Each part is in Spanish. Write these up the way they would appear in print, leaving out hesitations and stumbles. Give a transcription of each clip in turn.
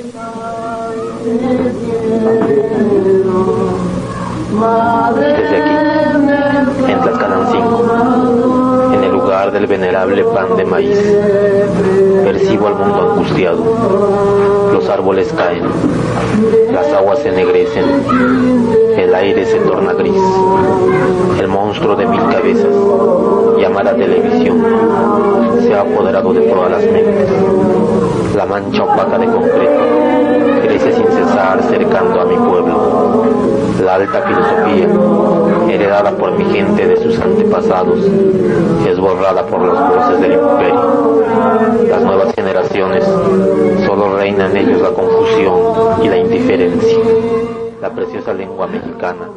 Desde aquí, en Tlaxcalancingo, en el lugar del venerable pan de maíz, percibo al mundo angustiado. Los árboles caen, las aguas se ennegrecen, el aire se torna gris. El monstruo de 1000 cabezas, llamada televisión, se ha apoderado de todas las mentes. La mancha opaca de concreto crece sin cesar cercando a mi pueblo. La alta filosofía, heredada por mi gente de sus antepasados, es borrada por las voces del imperio. Las nuevas generaciones, solo reina en ellos la confusión y la indiferencia. La preciosa lengua mexicana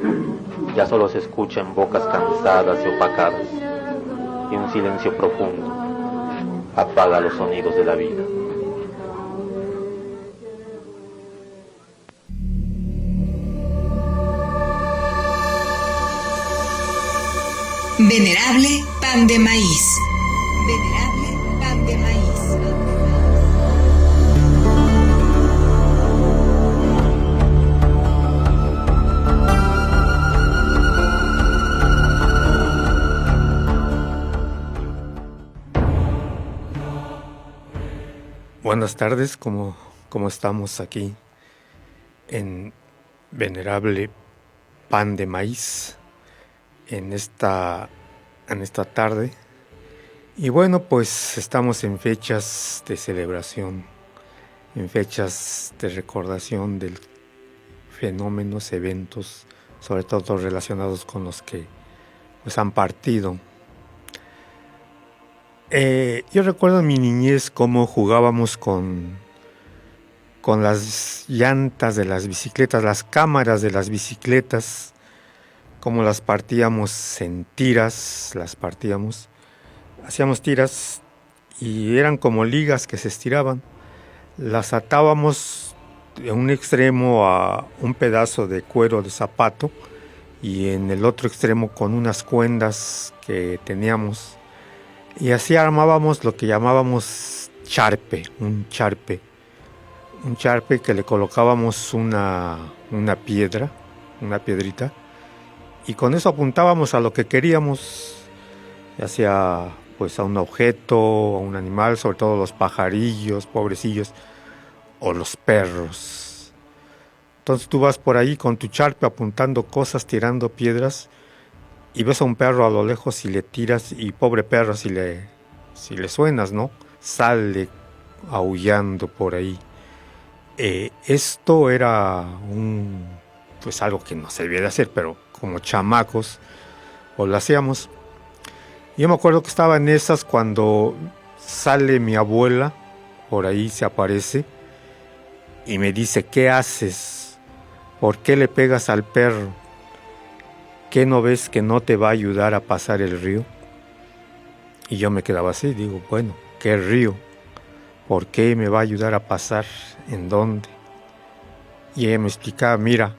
ya solo se escucha en bocas cansadas y opacadas, y un silencio profundo apaga los sonidos de la vida. Venerable pan de maíz. Venerable pan de maíz. Buenas tardes, ¿cómo estamos aquí en Venerable pan de maíz en esta tarde? Y bueno, pues estamos en fechas de celebración, en fechas de recordación de fenómenos, eventos, sobre todo relacionados con los que pues han partido. Yo recuerdo en mi niñez cómo jugábamos con las llantas de las bicicletas, las cámaras de las bicicletas, cómo las partíamos en tiras, hacíamos tiras y eran como ligas que se estiraban. Las atábamos de un extremo a un pedazo de cuero de zapato y en el otro extremo con unas cuerdas que teníamos. Y así armábamos lo que llamábamos charpe, un charpe que le colocábamos una piedrita, y con eso apuntábamos a lo que queríamos, ya sea pues a un objeto, a un animal, sobre todo los pajarillos, pobrecillos, o los perros. Entonces tú vas por ahí con tu charpe apuntando cosas, tirando piedras, y ves a un perro a lo lejos y le tiras, y pobre perro, si le suenas, ¿no? Sale aullando por ahí. Esto era pues algo que no se debía de hacer, pero como chamacos, o lo hacíamos. Yo me acuerdo que estaba en esas cuando sale mi abuela, por ahí se aparece, y me dice, ¿qué haces? ¿Por qué le pegas al perro? ¿Qué no ves que no te va a ayudar a pasar el río? Y yo me quedaba así, digo, bueno, ¿qué río? ¿Por qué me va a ayudar a pasar? ¿En dónde? Y ella me explicaba, mira,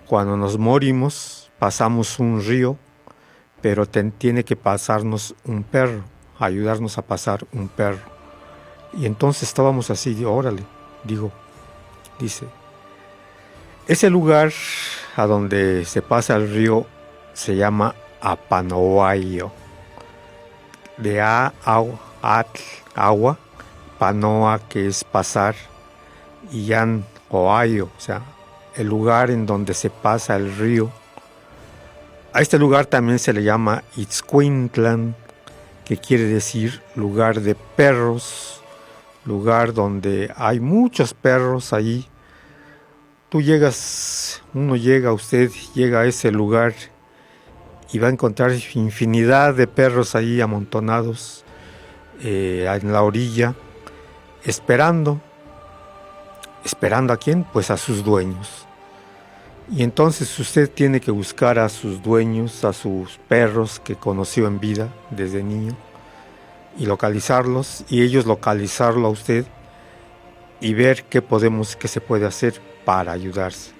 cuando nos morimos pasamos un río, pero tiene que pasarnos un perro, ayudarnos a pasar un perro. Y entonces estábamos así, digo, órale, dice, ese lugar a donde se pasa el río se llama Apanoayo, de agua, panoa, que es pasar, y yan, oayo, o sea, el lugar en donde se pasa el río. A este lugar también se le llama Itzcuintlan, que quiere decir lugar de perros, lugar donde hay muchos perros allí. Usted llega a ese lugar y va a encontrar infinidad de perros ahí amontonados en la orilla, esperando ¿a quién? Pues a sus dueños. Y entonces usted tiene que buscar a sus dueños, a sus perros que conoció en vida desde niño, y localizarlos, y ellos localizarlo a usted y ver qué se puede hacer para ayudarse.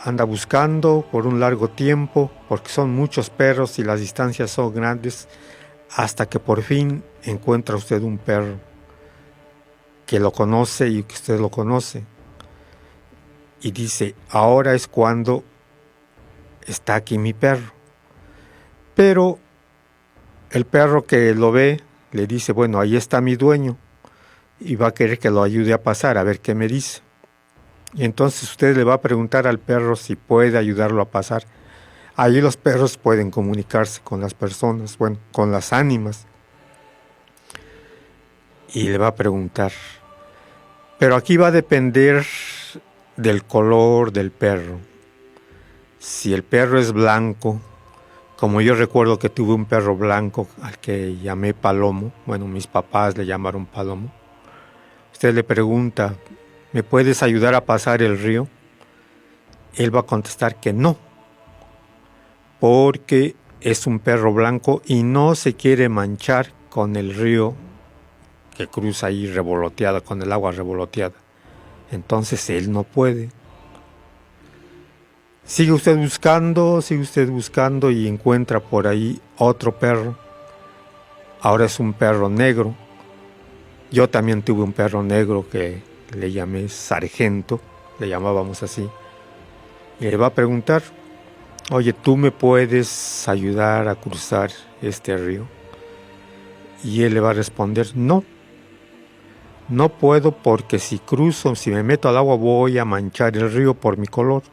Anda buscando por un largo tiempo, porque son muchos perros y las distancias son grandes, hasta que por fin encuentra usted un perro. que lo conoce y que usted lo conoce. Y dice, ahora es cuando está aquí mi perro. Pero el perro que lo ve le dice, bueno, ahí está mi dueño y va a querer que lo ayude a pasar, a ver qué me dice. Y entonces usted le va a preguntar al perro si puede ayudarlo a pasar. Ahí los perros pueden comunicarse con las personas, bueno, con las ánimas. Y le va a preguntar. Pero aquí va a depender del color del perro. Si el perro es blanco, como yo recuerdo que tuve un perro blanco al que llamé Palomo, bueno, mis papás le llamaron Palomo, usted le pregunta, ¿me puedes ayudar a pasar el río? Él va a contestar que no, porque es un perro blanco y no se quiere manchar con el río que cruza ahí revoloteada, con el agua revoloteada. Entonces él no puede. Sigue usted buscando y encuentra por ahí otro perro. Ahora es un perro negro. Yo también tuve un perro negro que le llamé Sargento, le llamábamos así. Y le va a preguntar, oye, ¿tú me puedes ayudar a cruzar este río? Y él le va a responder, no puedo porque si me meto al agua voy a manchar el río por mi color.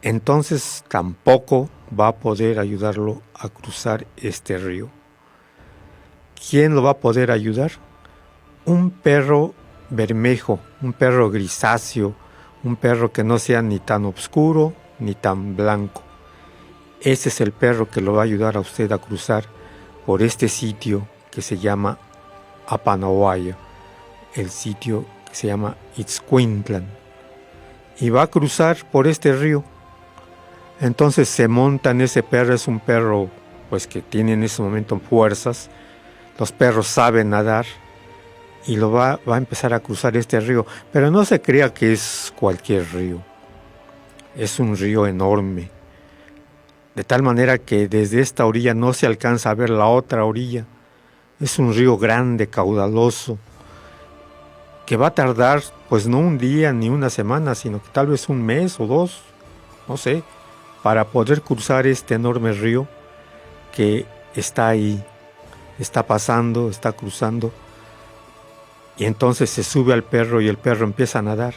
Entonces tampoco va a poder ayudarlo a cruzar este río. ¿Quién lo va a poder ayudar? Un perro bermejo, un perro grisáceo, un perro que no sea ni tan oscuro ni tan blanco. Ese es el perro que lo va a ayudar a usted a cruzar por este sitio que se llama Apanahuaya, el sitio que se llama Itzcuintlan. Y va a cruzar por este río. Entonces se monta en ese perro, es un perro pues que tiene en ese momento fuerzas, los perros saben nadar y lo va a empezar a cruzar este río, pero no se crea que es cualquier río, es un río enorme, de tal manera que desde esta orilla no se alcanza a ver la otra orilla, es un río grande, caudaloso, que va a tardar pues no un día ni una semana, sino que tal vez un mes o dos, no sé, para poder cruzar este enorme río que está ahí, está pasando, está cruzando. Y entonces se sube al perro y el perro empieza a nadar.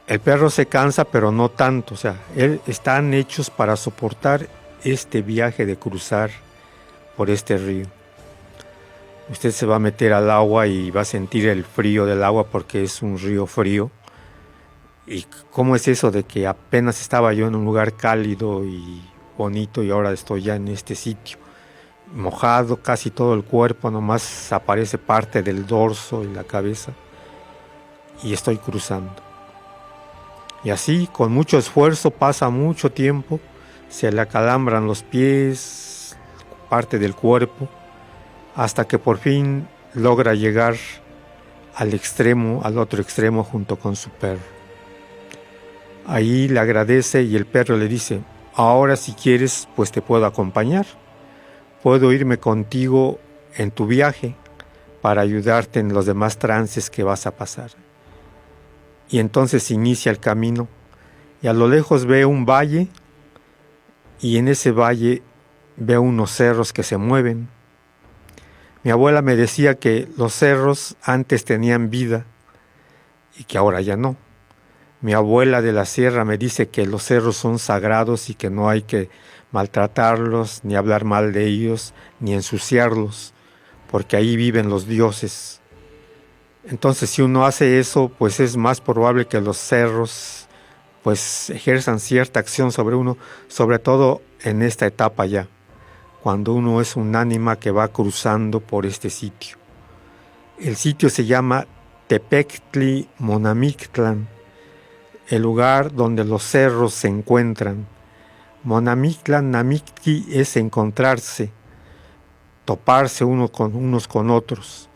El perro se cansa, pero no tanto, o sea, están hechos para soportar este viaje de cruzar por este río. Usted se va a meter al agua y va a sentir el frío del agua porque es un río frío. ¿Y cómo es eso de que apenas estaba yo en un lugar cálido y bonito y ahora estoy ya en este sitio? Mojado casi todo el cuerpo, nomás aparece parte del dorso y la cabeza y estoy cruzando. Y así, con mucho esfuerzo, pasa mucho tiempo, se le acalambran los pies, parte del cuerpo, hasta que por fin logra llegar al otro extremo junto con su perro. Ahí le agradece y el perro le dice, ahora si quieres, pues te puedo acompañar. Puedo irme contigo en tu viaje para ayudarte en los demás trances que vas a pasar. Y entonces inicia el camino y a lo lejos ve un valle y en ese valle ve unos cerros que se mueven. Mi abuela me decía que los cerros antes tenían vida y que ahora ya no. Mi abuela de la sierra me dice que los cerros son sagrados y que no hay que maltratarlos, ni hablar mal de ellos, ni ensuciarlos, porque ahí viven los dioses. Entonces, si uno hace eso, pues es más probable que los cerros pues ejerzan cierta acción sobre uno, sobre todo en esta etapa ya, cuando uno es un ánima que va cruzando por este sitio. El sitio se llama Tepectli Monamictlan, el lugar donde los cerros se encuentran. Monamictlan, Namictli es encontrarse, toparse unos con otros.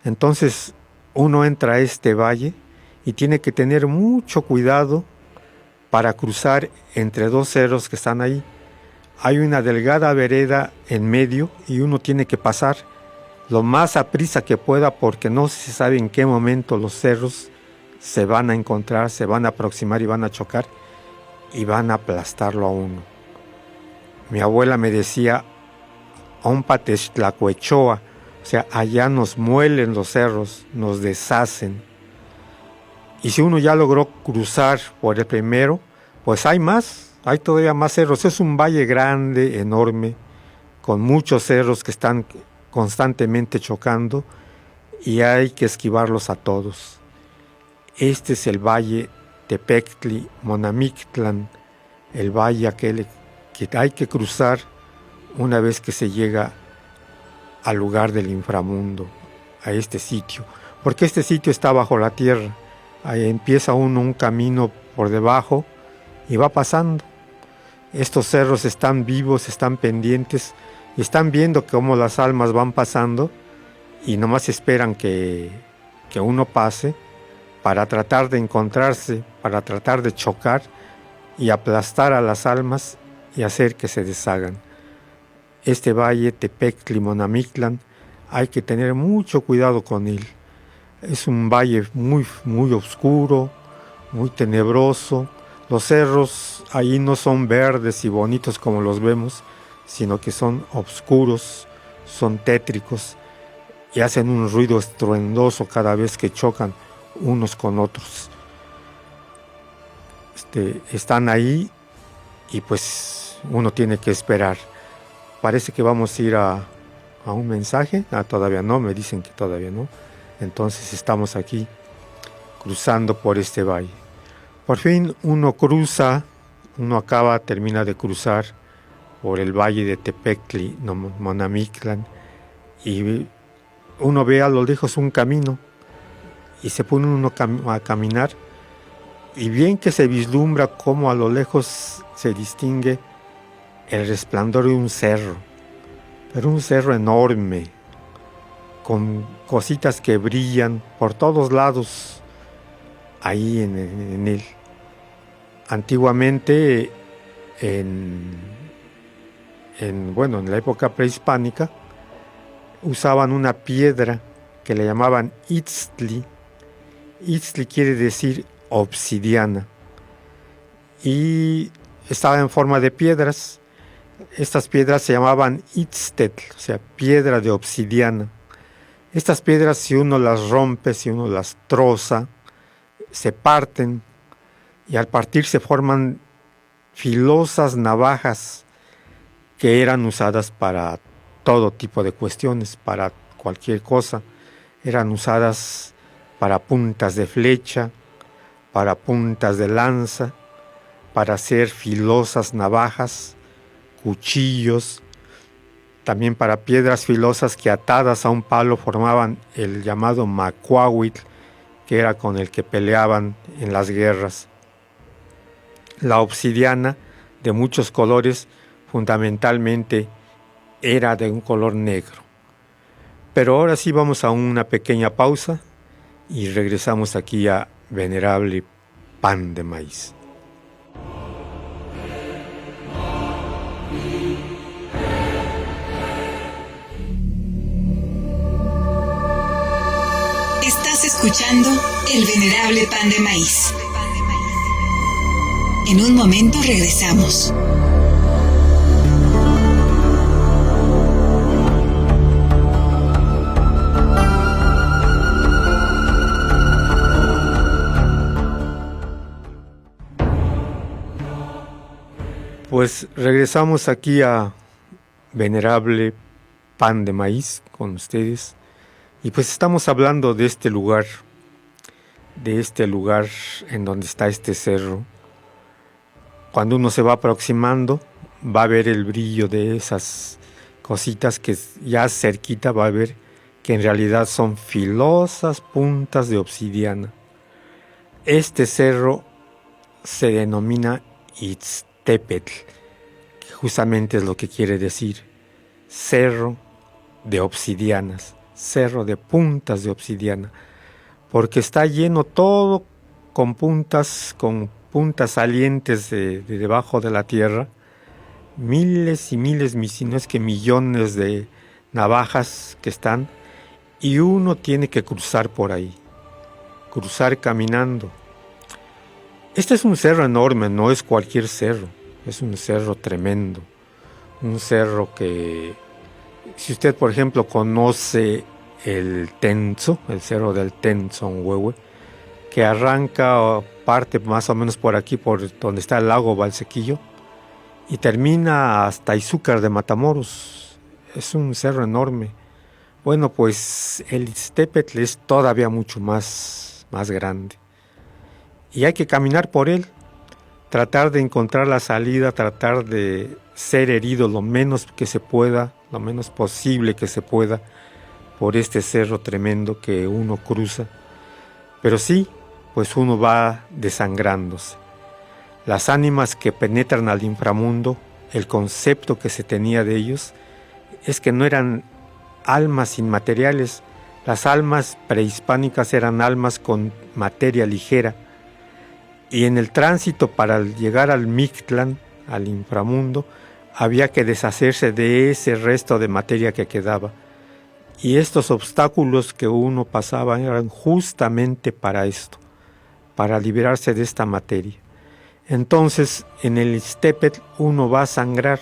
Entonces uno entra a este valle y tiene que tener mucho cuidado para cruzar entre dos cerros que están ahí. Hay una delgada vereda en medio y uno tiene que pasar lo más aprisa que pueda, porque no se sabe en qué momento los cerros se van a encontrar, se van a aproximar y van a chocar y van a aplastarlo a uno. Mi abuela me decía, Ompatextlacuechoa, o sea, allá nos muelen los cerros, nos deshacen. Y si uno ya logró cruzar por el primero, pues hay más, hay todavía más cerros. Es un valle grande, enorme, con muchos cerros que están constantemente chocando y hay que esquivarlos a todos. Este es el valle Tepectli Monamictlan, el valle aquel que hay que cruzar una vez que se llega al lugar del inframundo, a este sitio, porque este sitio está bajo la tierra. Ahí empieza uno un camino por debajo y va pasando. Estos cerros están vivos, están pendientes y están viendo cómo las almas van pasando y nomás esperan que uno pase para tratar de encontrarse, para tratar de chocar y aplastar a las almas y hacer que se deshagan. Este valle Tepectli Monamictlan hay que tener mucho cuidado con él. Es un valle muy, muy oscuro, muy tenebroso. Los cerros ahí no son verdes y bonitos como los vemos, sino que son oscuros, son tétricos y hacen un ruido estruendoso cada vez que chocan unos con otros. Están ahí y pues uno tiene que esperar. Parece que vamos a ir a un mensaje. Todavía no, me dicen que todavía no. Entonces estamos aquí cruzando por este valle. Por fin uno termina de cruzar por el valle de Tepectli Monamictlan y uno ve a lo lejos un camino y se pone uno a caminar y bien que se vislumbra cómo a lo lejos se distingue el resplandor de un cerro, pero un cerro enorme, con cositas que brillan por todos lados ahí en él. Antiguamente, en la época prehispánica, usaban una piedra que le llamaban itztli. Itztli quiere decir obsidiana y estaba en forma de piedras. Estas piedras se llamaban itztetl, o sea, piedra de obsidiana. Estas piedras, si uno las rompe, si uno las troza, se parten y al partir se forman filosas navajas que eran usadas para todo tipo de cuestiones, para cualquier cosa. Eran usadas para puntas de flecha, para puntas de lanza, para hacer filosas navajas, cuchillos, también para piedras filosas que atadas a un palo formaban el llamado macuahuitl, que era con el que peleaban en las guerras. La obsidiana, de muchos colores, fundamentalmente era de un color negro. Pero ahora sí vamos a una pequeña pausa y regresamos aquí a Venerable Pan de Maíz. Estás escuchando El Venerable Pan de Maíz. En un momento regresamos. Pues regresamos aquí a Venerable Pan de Maíz con ustedes. Y pues estamos hablando de este lugar en donde está este cerro. Cuando uno se va aproximando, va a ver el brillo de esas cositas que ya cerquita va a ver que en realidad son filosas puntas de obsidiana. Este cerro se denomina Ixtepetl, que justamente es lo que quiere decir, cerro de obsidianas. Cerro de puntas de obsidiana, porque está lleno todo con puntas salientes de debajo de la tierra, miles y miles, si no es que millones de navajas que están, y uno tiene que cruzar por ahí, cruzar caminando. Este es un cerro enorme, no es cualquier cerro, es un cerro tremendo, un cerro que, si usted por ejemplo conoce el Tenzo, el cerro del Tenzo en Huehue, que arranca parte más o menos por aquí, por donde está el lago Valsequillo, y termina hasta Izúcar de Matamoros. Es un cerro enorme. Bueno, pues el Ixtepetl es todavía mucho más grande. Y hay que caminar por él, tratar de encontrar la salida, tratar de ser herido lo menos que se pueda, lo menos posible que se pueda, por este cerro tremendo que uno cruza. Pero sí, pues uno va desangrándose. Las ánimas que penetran al inframundo, el concepto que se tenía de ellos es que no eran almas inmateriales. Las almas prehispánicas eran almas con materia ligera, y en el tránsito para llegar al Mictlán, al inframundo, había que deshacerse de ese resto de materia que quedaba. Y estos obstáculos que uno pasaba eran justamente para esto, para liberarse de esta materia. Entonces, en el Ixtepetl uno va a sangrar,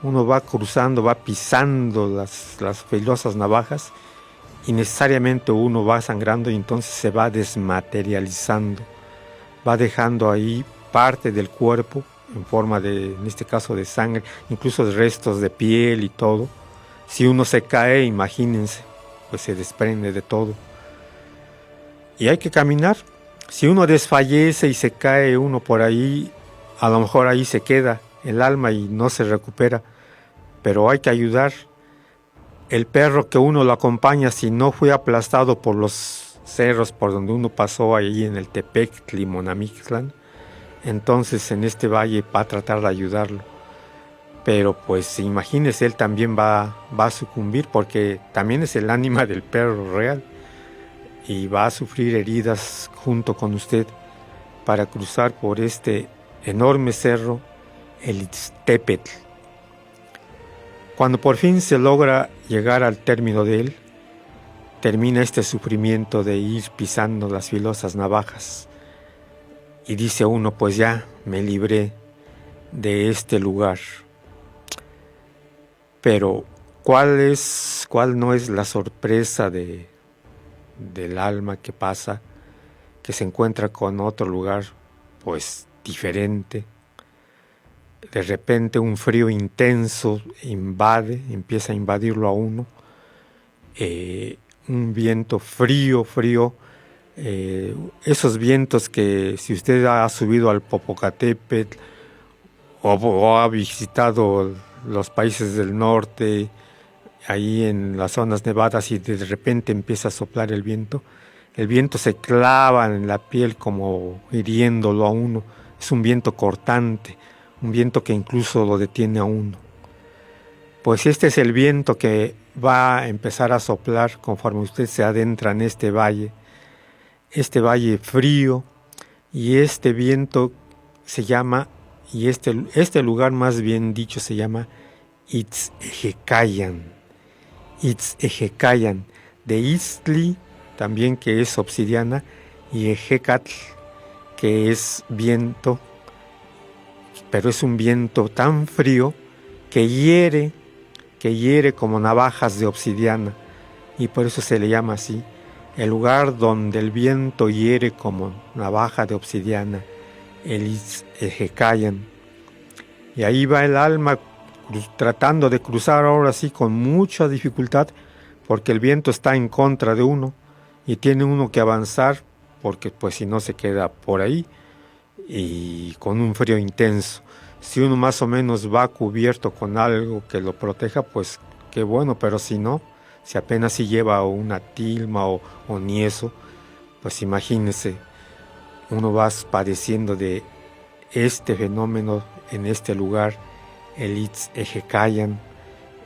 uno va cruzando, va pisando las filosas navajas, y necesariamente uno va sangrando, y entonces se va desmaterializando, va dejando ahí parte del cuerpo en forma de, en este caso, de sangre, incluso de restos de piel y todo. Si uno se cae, imagínense, pues se desprende de todo. Y hay que caminar. Si uno desfallece y se cae uno por ahí, a lo mejor ahí se queda el alma y no se recupera, pero hay que ayudar. El perro que uno lo acompaña, si no fue aplastado por los cerros por donde uno pasó ahí en el Tepectli y Monamictlán, entonces en este valle va a tratar de ayudarlo. Pero pues imagínese, él también va a sucumbir, porque también es el ánima del perro real, y va a sufrir heridas junto con usted para cruzar por este enorme cerro, el Ixtepetl. Cuando por fin se logra llegar al término de él, termina este sufrimiento de ir pisando las filosas navajas, y dice uno, pues ya me libré de este lugar. Pero ¿cuál no es la sorpresa del alma que pasa, que se encuentra con otro lugar pues diferente? De repente un frío intenso empieza a invadirlo a uno, un viento frío, esos vientos que, si usted ha subido al Popocatépetl o ha visitado los países del norte, ahí en las zonas nevadas, y de repente empieza a soplar el viento se clava en la piel como hiriéndolo a uno. Es un viento cortante, un viento que incluso lo detiene a uno. Pues este es el viento que va a empezar a soplar conforme usted se adentra en este valle frío, y este viento se llama, y este lugar más bien dicho se llama Itz'ejecayan, de Itztli también, que es obsidiana, y Ejecatl, que es viento, pero es un viento tan frío que hiere como navajas de obsidiana, y por eso se le llama así, el lugar donde el viento hiere como navaja de obsidiana, el Itz'ejecayan. Y ahí va el alma tratando de cruzar ahora sí con mucha dificultad, porque el viento está en contra de uno y tiene uno que avanzar, porque pues si no se queda por ahí y con un frío intenso. Si uno más o menos va cubierto con algo que lo proteja, pues qué bueno, pero si no, si apenas si lleva una tilma o nieso, pues imagínese, uno va padeciendo de este fenómeno en este lugar, el Itz'ejecayan,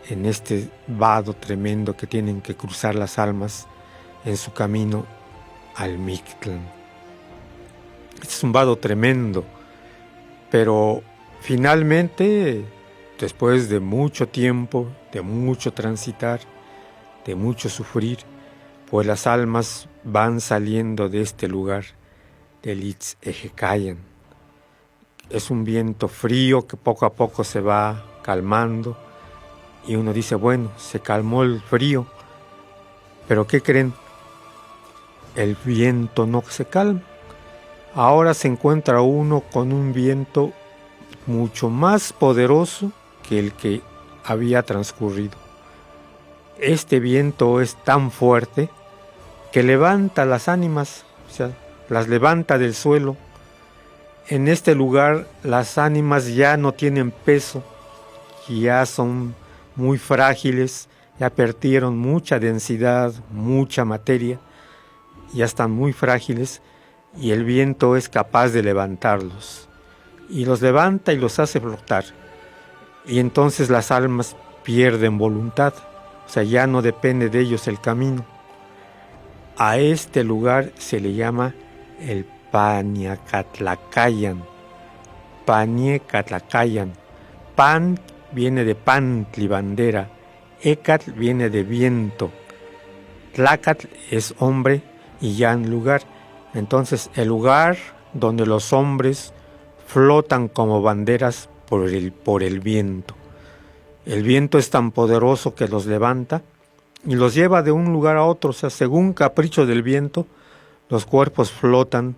en este vado tremendo que tienen que cruzar las almas en su camino al Mictlán. Este es un vado tremendo, pero finalmente, después de mucho tiempo de mucho transitar, de mucho sufrir, pues las almas van saliendo de este lugar del Itz'ejecayan. Es un viento frío que poco a poco se va calmando y uno dice, bueno, se calmó el frío, pero ¿qué creen? El viento no se calma. Ahora se encuentra uno con un viento mucho más poderoso que el que había transcurrido. Este viento es tan fuerte que levanta las ánimas, o sea, las levanta del suelo. En este lugar las ánimas ya no tienen peso, ya son muy frágiles, ya perdieron mucha densidad, mucha materia, ya están muy frágiles y el viento es capaz de levantarlos. Y los levanta y los hace flotar. Y entonces las almas pierden voluntad, o sea, ya no depende de ellos el camino. A este lugar se le llama el Paniacatlacayan. Paniacatlacayan. Pan viene de pantli, bandera. Ecatl viene de viento. Tlacatl es hombre y yan, lugar. Entonces el lugar donde los hombres flotan como banderas por el viento. El viento es tan poderoso que los levanta y los lleva de un lugar a otro. O sea, según capricho del viento, los cuerpos flotan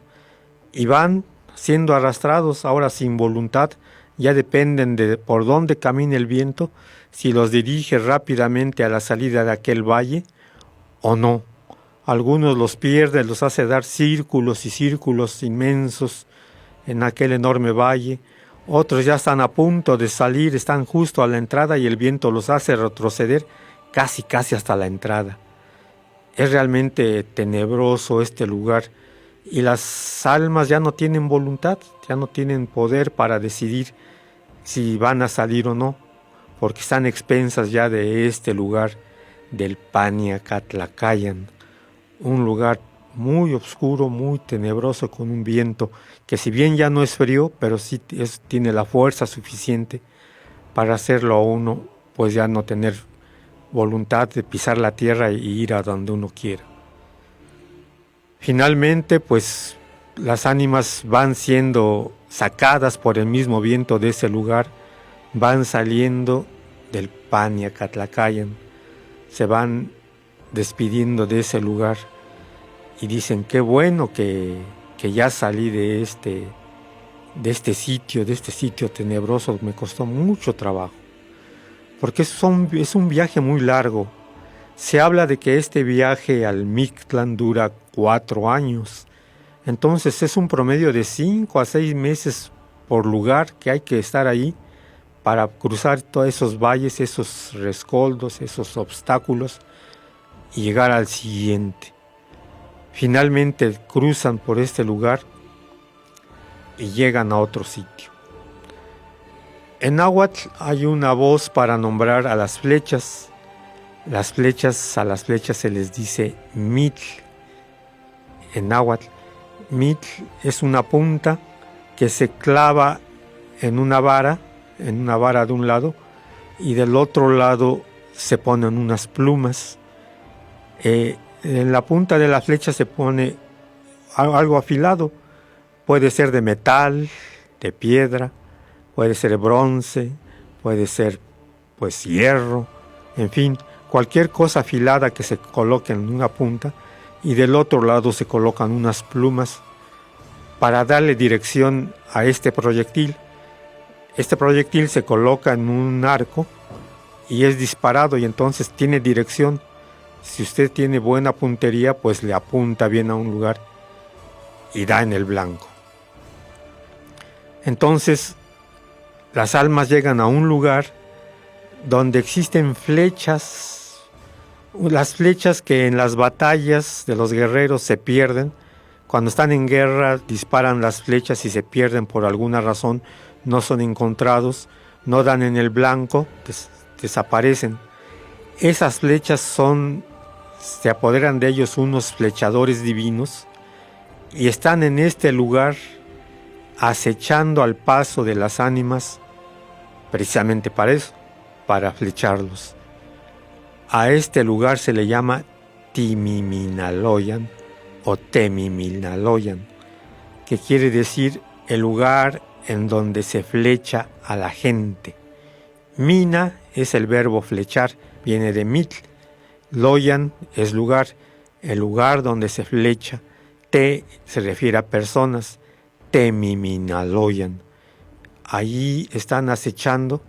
y van siendo arrastrados ahora sin voluntad. Ya dependen de por dónde camine el viento, si los dirige rápidamente a la salida de aquel valle o no. Algunos los pierde, los hace dar círculos y círculos inmensos en aquel enorme valle. Otros ya están a punto de salir, están justo a la entrada y el viento los hace retroceder casi hasta la entrada. Es realmente tenebroso este lugar y las almas ya no tienen voluntad, ya no tienen poder para decidir si van a salir o no, porque están expensas ya de este lugar del Paniacatlacayan, un lugar muy oscuro, muy tenebroso, con un viento que si bien ya no es frío, pero sí tiene la fuerza suficiente para hacerlo a uno, pues ya no tener voluntad de pisar la tierra y ir a donde uno quiera. Finalmente, pues las ánimas van siendo sacadas por el mismo viento de ese lugar, van saliendo del Paniacatlacayan, se van despidiendo de ese lugar y dicen, qué bueno que ya salí de este sitio tenebroso. Me costó mucho trabajo, porque es un viaje muy largo. Se habla de que este viaje al Mictlán dura 4 años, entonces es un promedio de 5 a 6 meses por lugar que hay que estar ahí para cruzar todos esos valles, esos rescoldos, esos obstáculos y llegar al siguiente. Finalmente cruzan por este lugar y llegan a otro sitio. En náhuatl hay una voz para nombrar a las flechas. A las flechas se les dice mitl. En náhuatl, mitl es una punta que se clava en una vara de un lado y del otro lado se ponen unas plumas. En la punta de la flecha se pone algo afilado, puede ser de metal, de piedra, puede ser de bronce, puede ser pues hierro, en fin, cualquier cosa afilada que se coloque en una punta, y del otro lado se colocan unas plumas para darle dirección a este proyectil. Este proyectil se coloca en un arco y es disparado y entonces tiene dirección. Si usted tiene buena puntería, pues le apunta bien a un lugar y da en el blanco. Entonces, las almas llegan a un lugar donde existen flechas, las flechas que en las batallas de los guerreros se pierden. Cuando están en guerra, disparan las flechas y se pierden por alguna razón, no son encontrados, no dan en el blanco, desaparecen. Esas flechas se apoderan de ellos unos flechadores divinos y están en este lugar acechando al paso de las ánimas, precisamente para eso, para flecharlos, A este lugar se le llama Timiminaloyan o Temiminaloyan, que quiere decir el lugar en donde se flecha a la gente. Mina es el verbo flechar, viene de mitl. Loyan es lugar, el lugar donde se flecha. Te se refiere a personas. Temiminaloyan. Allí están acechando.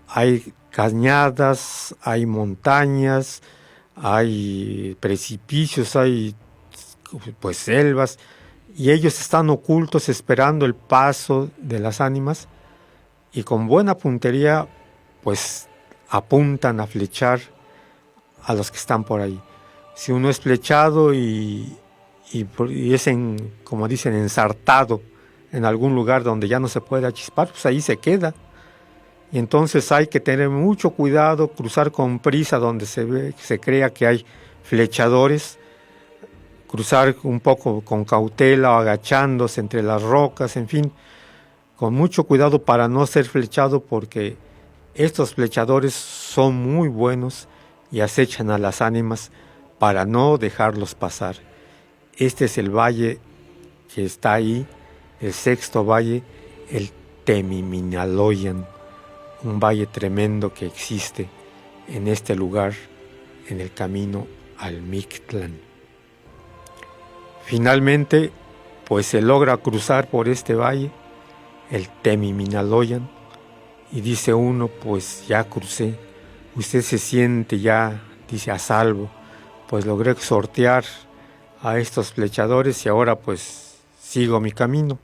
Hay cañadas, hay montañas, hay precipicios, hay pues selvas, y ellos están ocultos esperando el paso de las ánimas, y con buena puntería pues apuntan a flechar a los que están por ahí. Si uno es flechado y es como dicen, ensartado en algún lugar donde ya no se puede achispar, pues ahí se queda. Y entonces hay que tener mucho cuidado, cruzar con prisa donde se crea que hay flechadores, cruzar un poco con cautela o agachándose entre las rocas, en fin, con mucho cuidado para no ser flechado, porque estos flechadores son muy buenos y acechan a las ánimas para no dejarlos pasar. Este es el valle que está ahí, el sexto valle, el Temiminaloyan, un valle tremendo que existe en este lugar, en el camino al Mictlán. Finalmente, pues se logra cruzar por este valle, el Temiminaloyan, y dice uno, pues ya crucé. Usted se siente ya, dice, a salvo, pues logré sortear a estos flechadores y ahora pues sigo mi camino.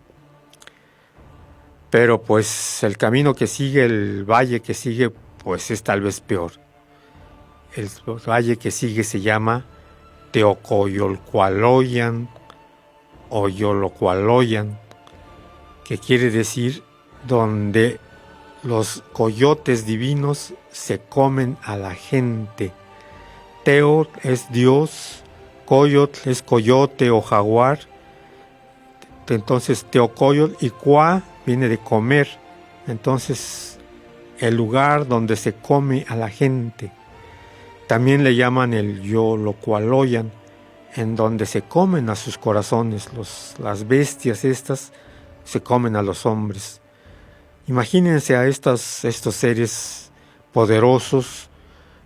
Pero pues el camino que sigue, el valle que sigue, pues es tal vez peor. El valle que sigue se llama Teocoyolcualoyan o Yolocualoyan, que quiere decir donde los coyotes divinos se comen a la gente. Teo es Dios, coyotl es coyote o jaguar. Entonces Teocoyol y Cuá viene de comer. Entonces el lugar donde se come a la gente. También le llaman el Yolocualoyan, en donde se comen a sus corazones. Las bestias estas se comen a los hombres. Imagínense a estos seres poderosos.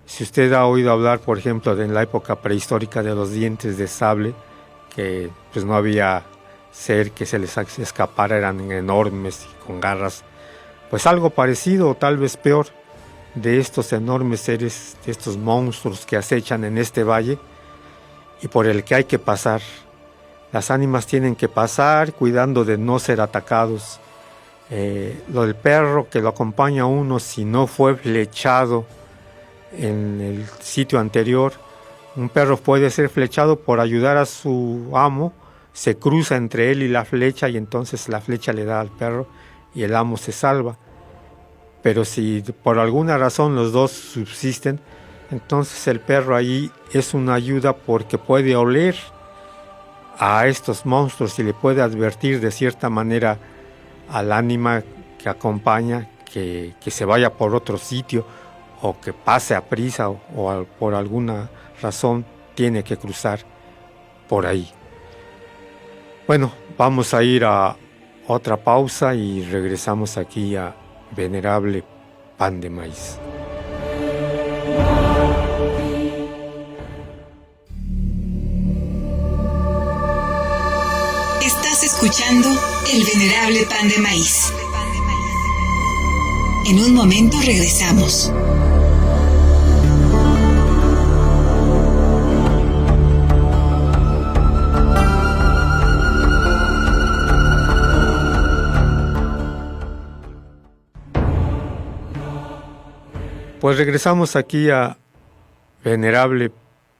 Si usted ha oído hablar, por ejemplo, en la época prehistórica de los dientes de sable, que pues no había ser que se les escapara, eran enormes y con garras, pues algo parecido o tal vez peor de estos enormes seres, de estos monstruos que acechan en este valle y por el que hay que pasar. Las ánimas tienen que pasar cuidando de no ser atacados. Lo del perro que lo acompaña a uno, si no fue flechado en el sitio anterior, un perro puede ser flechado por ayudar a su amo, se cruza entre él y la flecha y entonces la flecha le da al perro y el amo se salva. Pero si por alguna razón los dos subsisten, entonces el perro ahí es una ayuda porque puede oler a estos monstruos y le puede advertir de cierta manera al ánima que acompaña que se vaya por otro sitio o que pase a prisa o por alguna razón tiene que cruzar por ahí. Bueno, vamos a ir a otra pausa y regresamos aquí a Venerable Pan de Maíz. Estás escuchando El Venerable Pan de Maíz. En un momento regresamos. Pues regresamos aquí a Venerable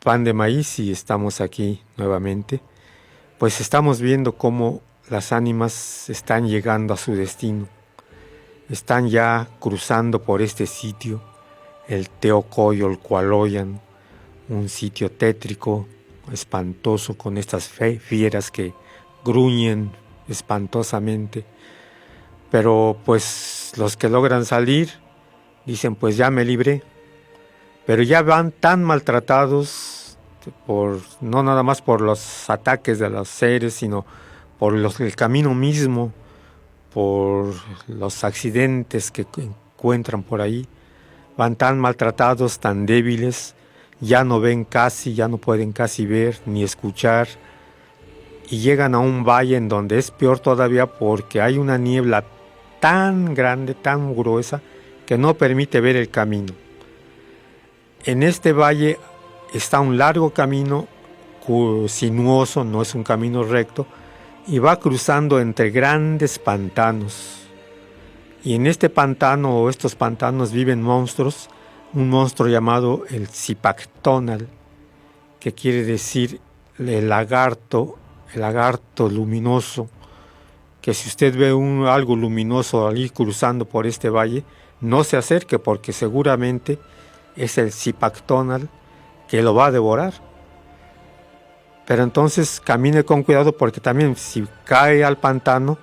Pan de Maíz y estamos aquí nuevamente. Pues estamos viendo cómo las ánimas están llegando a su destino. Están ya cruzando por este sitio, el Teocoyolcualoyan, un sitio tétrico, espantoso, con estas fieras que gruñen espantosamente. Pero pues los que logran salir dicen, pues ya me libré. pero ya van tan maltratados no nada más por los ataques de los seres, sino por el camino mismo, por los accidentes que encuentran por ahí. Van tan maltratados, tan débiles, ya no ven casi, ya no pueden casi ver ni escuchar, y llegan a un valle en donde es peor todavía porque hay una niebla tan grande, tan gruesa, que no permite ver el camino. En este valle está un largo camino sinuoso, no es un camino recto, y va cruzando entre grandes pantanos. Y en este pantano o estos pantanos viven monstruos, un monstruo llamado el Zipactonal, que quiere decir el lagarto luminoso, que si usted ve algo luminoso allí cruzando por este valle, no se acerque porque seguramente es el Zipactonal que lo va a devorar. Pero entonces camine con cuidado porque también si cae al pantano,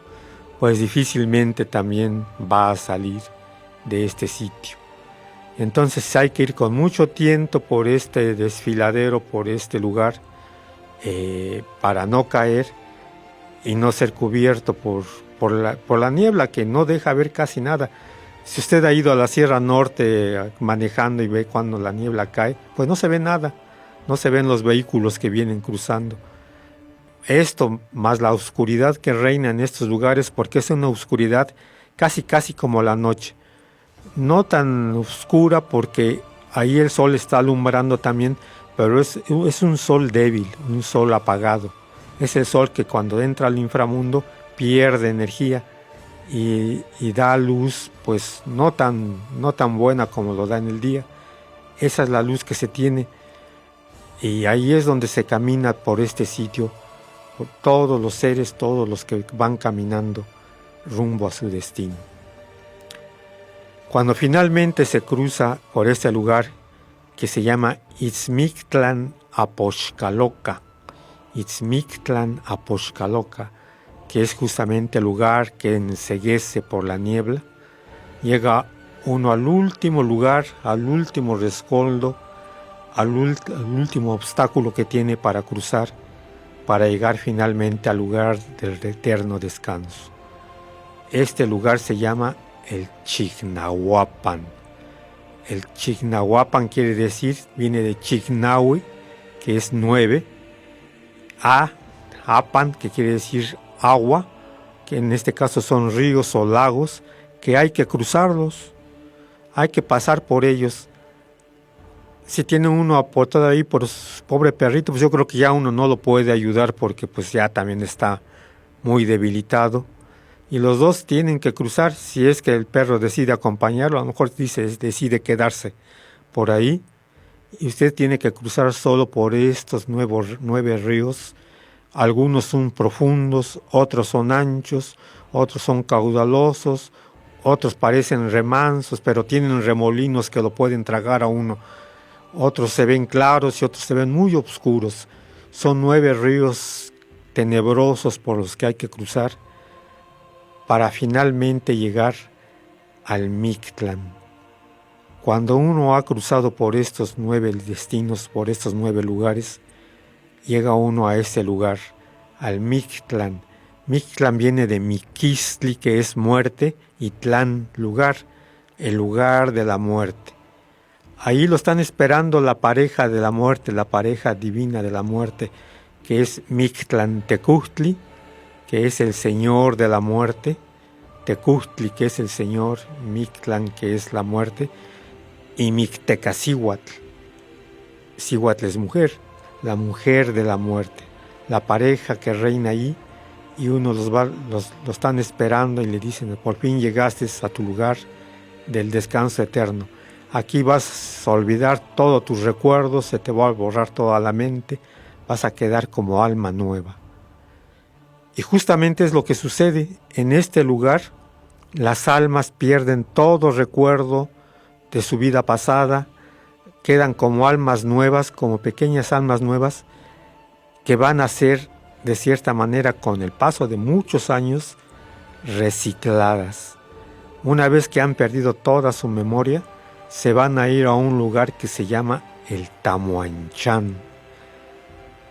pues difícilmente también va a salir de este sitio. Entonces hay que ir con mucho tiento por este desfiladero, por este lugar, para no caer y no ser cubierto por la niebla que no deja ver casi nada. Si usted ha ido a la Sierra Norte manejando y ve cuando la niebla cae, pues no se ve nada, no se ven los vehículos que vienen cruzando. Esto más la oscuridad que reina en estos lugares, porque es una oscuridad casi como la noche. No tan oscura porque ahí el sol está alumbrando también, pero es un sol débil, un sol apagado. Es el sol que cuando entra al inframundo pierde energía y da luz, pues no tan buena como lo da en el día. Esa es la luz que se tiene, y ahí es donde se camina por este sitio, por todos los seres, todos los que van caminando rumbo a su destino. Cuando finalmente se cruza por este lugar que se llama Itzmictlán Apoxcaloca, que es justamente el lugar que enceguece por la niebla, llega uno al último lugar, al último rescoldo, al último obstáculo que tiene para cruzar, para llegar finalmente al lugar del eterno descanso. Este lugar se llama el Chignahuapan. El Chignahuapan viene de Chignahui, que es 9, Apan, que quiere decir agua, que en este caso son ríos o lagos, que hay que cruzarlos, hay que pasar por ellos. Si tiene uno apotado ahí por pobre perrito, pues yo creo que ya uno no lo puede ayudar porque pues ya también está muy debilitado. Y los dos tienen que cruzar. Si es que el perro decide acompañarlo, a lo mejor decide quedarse por ahí. Y usted tiene que cruzar solo por estos 9 ríos. Algunos son profundos, otros son anchos, otros son caudalosos, otros parecen remansos, pero tienen remolinos que lo pueden tragar a uno. Otros se ven claros y otros se ven muy oscuros. Son 9 ríos tenebrosos por los que hay que cruzar para finalmente llegar al Mictlán. Cuando uno ha cruzado por estos 9 destinos, por estos 9 lugares, llega uno a este lugar, al Mictlán. Mictlán viene de Miquistli, que es muerte, y Tlán, lugar, el lugar de la muerte. Ahí lo están esperando la pareja de la muerte, la pareja divina de la muerte, que es Mictlantecutli, que es el señor de la muerte, Tecutli, que es el señor, Mictlán, que es la muerte, y Mictecacihuatl. Cihuatl es mujer, la mujer de la muerte, la pareja que reina ahí, y uno lo están esperando y le dicen: por fin llegaste a tu lugar del descanso eterno. Aquí vas a olvidar todos tus recuerdos, se te va a borrar toda la mente, vas a quedar como alma nueva. Y justamente es lo que sucede en este lugar. Las almas pierden todo recuerdo de su vida pasada, quedan como almas nuevas, como pequeñas almas nuevas, que van a ser, de cierta manera, con el paso de muchos años, recicladas. Una vez que han perdido toda su memoria, se van a ir a un lugar que se llama el Tamuanchán.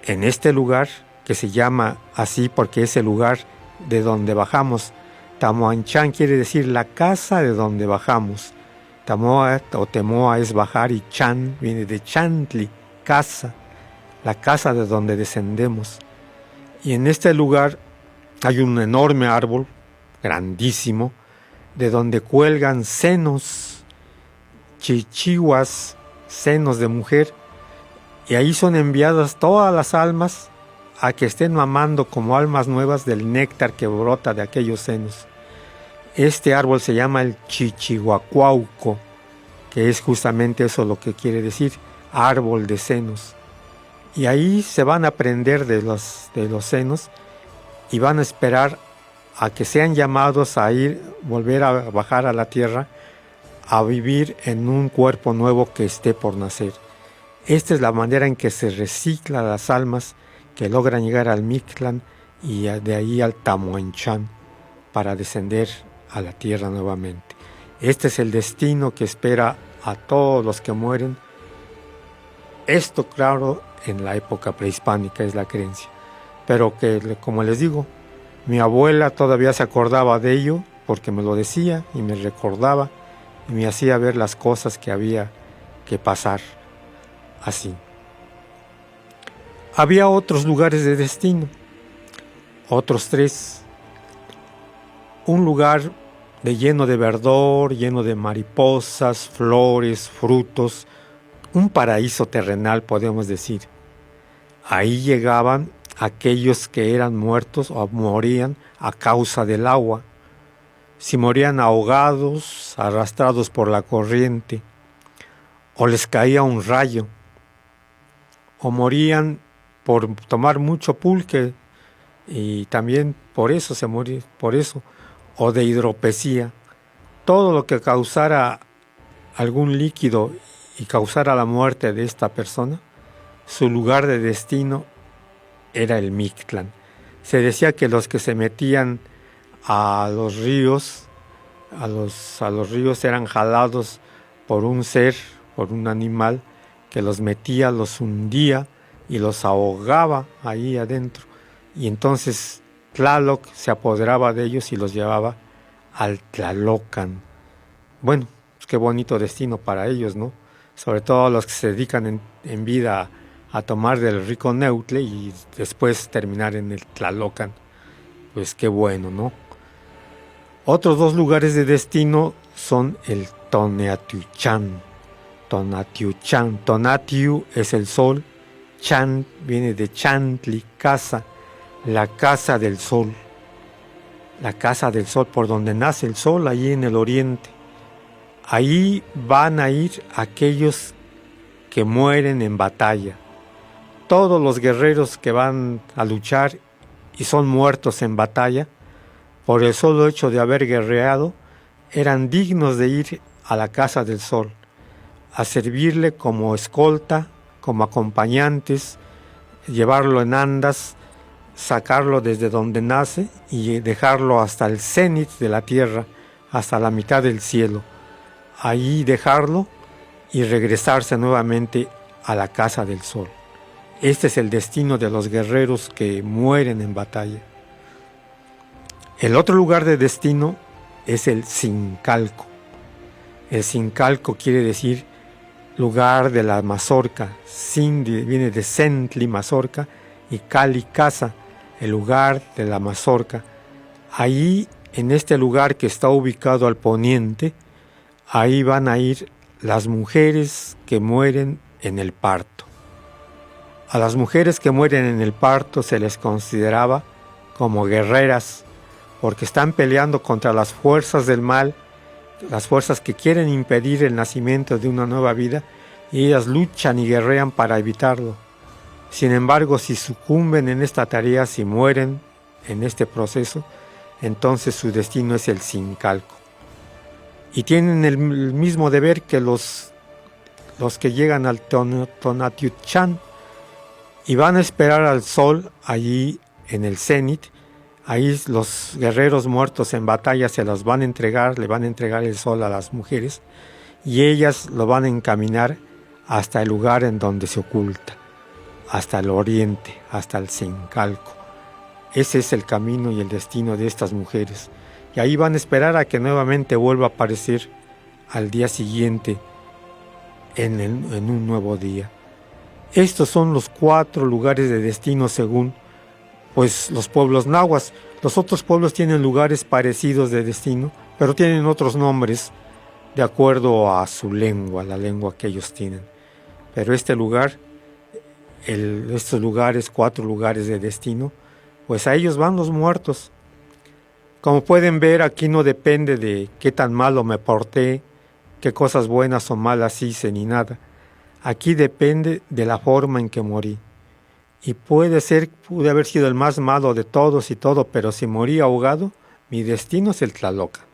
En este lugar, que se llama así porque es el lugar de donde bajamos, Tamuanchán quiere decir la casa de donde bajamos. Tamoa o Temoa es bajar y Chan viene de Chantli, casa, la casa de donde descendemos. Y en este lugar hay un enorme árbol, grandísimo, de donde cuelgan senos, chichihuas, senos de mujer, y ahí son enviadas todas las almas a que estén mamando como almas nuevas del néctar que brota de aquellos senos. Este árbol se llama el Chichihuacuauco, que es justamente eso lo que quiere decir, árbol de senos. Y ahí se van a prender de los senos y van a esperar a que sean llamados a volver a bajar a la tierra, a vivir en un cuerpo nuevo que esté por nacer. Esta es la manera en que se reciclan las almas que logran llegar al Mictlán y de ahí al Tamuanchán para descender a la tierra nuevamente. Este es el destino que espera a todos los que mueren. Esto, claro, en la época prehispánica es la creencia, pero que, como les digo, mi abuela todavía se acordaba de ello porque me lo decía y me recordaba y me hacía ver las cosas que había que pasar así. Había otros lugares de destino, otros 3. Un lugar lleno de verdor, lleno de mariposas, flores, frutos, un paraíso terrenal, podemos decir. Ahí llegaban aquellos que eran muertos o morían a causa del agua. Si morían ahogados, arrastrados por la corriente, o les caía un rayo, o morían por tomar mucho pulque y también por eso se moría, o de hidropesía. Todo lo que causara algún líquido y causara la muerte de esta persona, su lugar de destino era el Mictlán. Se decía que los que se metían a los ríos, a los ríos eran jalados por un ser, por un animal que los metía, los hundía y los ahogaba ahí adentro. Y entonces Tlaloc se apoderaba de ellos y los llevaba al Tlalocan. Bueno, pues qué bonito destino para ellos, ¿no? Sobre todo los que se dedican en vida a tomar del rico Neutle y después terminar en el Tlalocan. Pues qué bueno, ¿no? Otros 2 lugares de destino son el Tonatiuhcán. Tonatiuh es el sol, Chan viene de Chantli, casa, la casa del sol. La casa del sol, por donde nace el sol, allí en el oriente. Ahí van a ir aquellos que mueren en batalla. Todos los guerreros que van a luchar y son muertos en batalla, por el solo hecho de haber guerreado, eran dignos de ir a la casa del sol, a servirle como escolta, como acompañantes, llevarlo en andas, sacarlo desde donde nace y dejarlo hasta el cenit de la tierra, hasta la mitad del cielo. Ahí dejarlo y regresarse nuevamente a la casa del sol. Este es el destino de los guerreros que mueren en batalla. El otro lugar de destino es el Sincalco. El Sincalco quiere decir lugar de la mazorca. Sin viene de Centli, mazorca, y Cali, casa, el lugar de la mazorca. Ahí, en este lugar que está ubicado al poniente, ahí van a ir las mujeres que mueren en el parto. A las mujeres que mueren en el parto se les consideraba como guerreras, porque están peleando contra las fuerzas del mal, las fuerzas que quieren impedir el nacimiento de una nueva vida, y ellas luchan y guerrean para evitarlo. Sin embargo, si sucumben en esta tarea, si mueren en este proceso, entonces su destino es el Sincalco. Y tienen el mismo deber que los que llegan al Tonatiuhcán, y van a esperar al sol allí en el cenit. Ahí los guerreros muertos en batalla se los van a entregar, le van a entregar el sol a las mujeres, y ellas lo van a encaminar hasta el lugar en donde se oculta, hasta el oriente, hasta el Sincalco. Ese es el camino y el destino de estas mujeres. Y ahí van a esperar a que nuevamente vuelva a aparecer al día siguiente en un nuevo día. Estos son los 4 lugares de destino según pues los pueblos nahuas. Los otros pueblos tienen lugares parecidos de destino, pero tienen otros nombres de acuerdo a su lengua, la lengua que ellos tienen. Pero este lugar, estos lugares, 4 lugares de destino, pues a ellos van los muertos. Como pueden ver, aquí no depende de qué tan malo me porté, qué cosas buenas o malas hice ni nada. Aquí depende de la forma en que morí. Y pude haber sido el más malo de todos y todo, pero si morí ahogado, mi destino es el Tlalocan.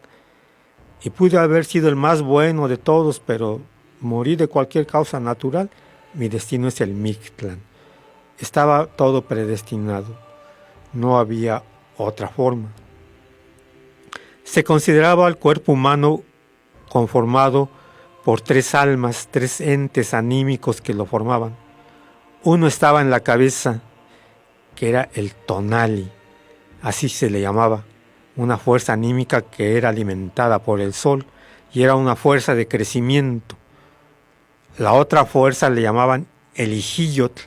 Y pude haber sido el más bueno de todos, pero morí de cualquier causa natural, mi destino es el Mictlán. Estaba todo predestinado, no había otra forma. Se consideraba el cuerpo humano conformado por 3 almas, 3 entes anímicos que lo formaban. Uno estaba en la cabeza, que era el Tonali, así se le llamaba, una fuerza anímica que era alimentada por el sol y era una fuerza de crecimiento. La otra fuerza le llamaban el Ijillotl,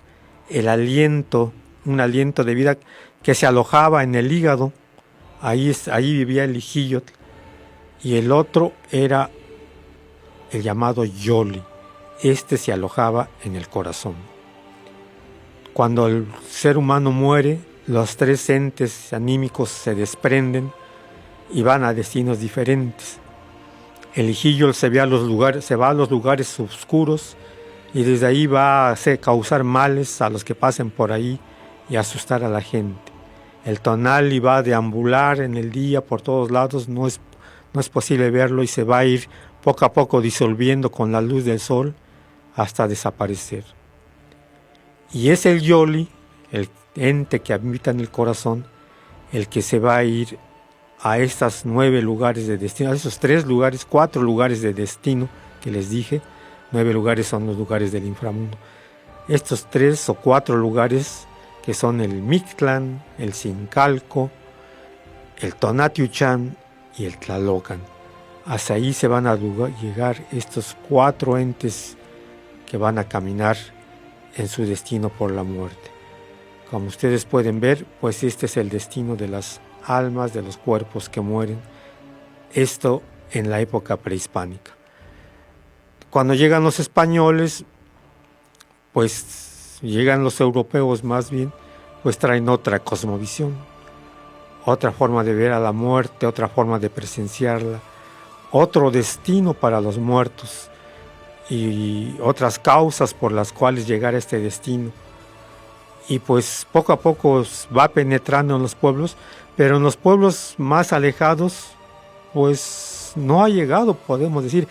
el aliento, un aliento de vida que se alojaba en el hígado, ahí vivía el Ijillotl, y el otro era el llamado Yoli, este se alojaba en el corazón. Cuando el ser humano muere, los 3 entes anímicos se desprenden y van a destinos diferentes. El Ijillotl se va a los lugares oscuros y desde ahí va a causar males a los que pasen por ahí y asustar a la gente. El Tonali va a deambular en el día por todos lados, no es posible verlo y se va a ir poco a poco disolviendo con la luz del sol hasta desaparecer. Y es el Yoli, el ente que habita en el corazón, el que se va a ir a estos 9 lugares de destino, a esos 4 lugares de destino que les dije. 9 lugares son los lugares del inframundo. Estos 3 o 4 lugares que son el Mictlán, el Sincalco, el Tonatiuhcán y el Tlalocan. Hacia ahí se van a llegar estos 4 entes que van a caminar en su destino por la muerte. Como ustedes pueden ver, pues este es el destino de las almas, de los cuerpos que mueren. Esto en la época prehispánica. Cuando llegan los españoles, pues llegan los europeos más bien, pues traen otra cosmovisión, otra forma de ver a la muerte, otra forma de presenciarla, otro destino para los muertos y otras causas por las cuales llegar a este destino. Y pues poco a poco va penetrando en los pueblos, pero en los pueblos más alejados pues no ha llegado, podemos decir.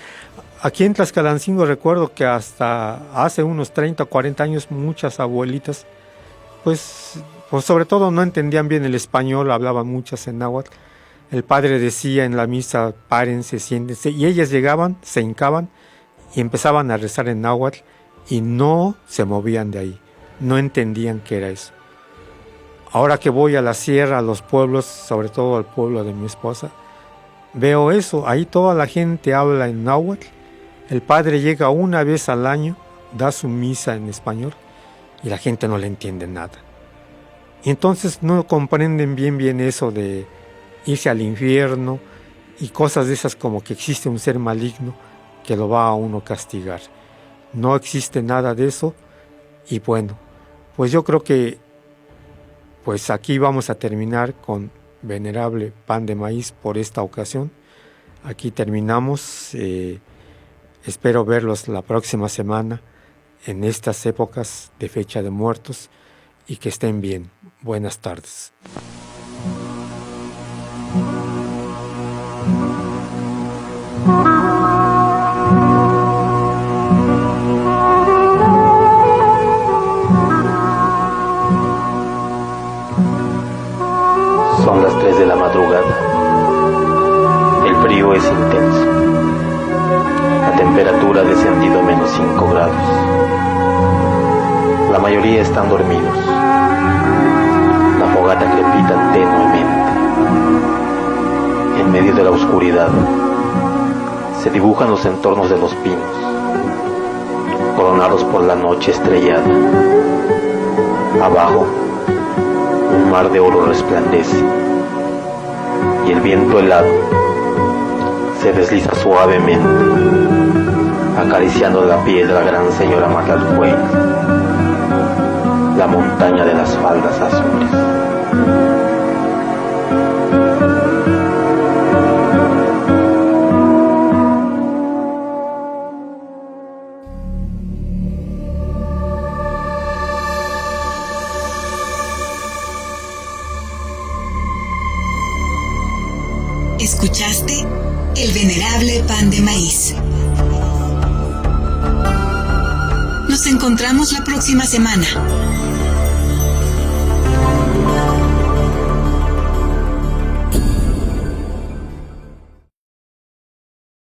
Aquí en Tlaxcalancingo recuerdo que hasta hace unos 30 o 40 años muchas abuelitas pues sobre todo no entendían bien el español, hablaban muchas en náhuatl. El padre decía en la misa, párense, siéntense, y ellas llegaban, se hincaban y empezaban a rezar en náhuatl y no se movían de ahí, no entendían qué era eso. Ahora que voy a la sierra, a los pueblos, sobre todo al pueblo de mi esposa, veo eso, ahí toda la gente habla en náhuatl, el padre llega una vez al año, da su misa en español y la gente no le entiende nada. Y entonces no comprenden bien eso de irse al infierno y cosas de esas como que existe un ser maligno que lo va a uno castigar. No existe nada de eso y bueno, pues yo creo que pues aquí vamos a terminar con Venerable Pan de Maíz por esta ocasión. Aquí terminamos. Espero verlos la próxima semana en estas épocas de fecha de muertos y que estén bien. Buenas tardes. Son las 3 de la madrugada. El frío es intenso. La temperatura temperatura ha descendido a -5 grados. La mayoría están dormidos. La fogata crepita tenuemente. En medio de la oscuridad se dibujan los entornos de los pinos, coronados por la noche estrellada. Abajo, un mar de oro resplandece, y el viento helado se desliza suavemente, acariciando la piel de la gran señora Matalfuey, la montaña de las faldas azules. Escuchaste El Venerable Pan de Maíz. Nos encontramos la próxima semana.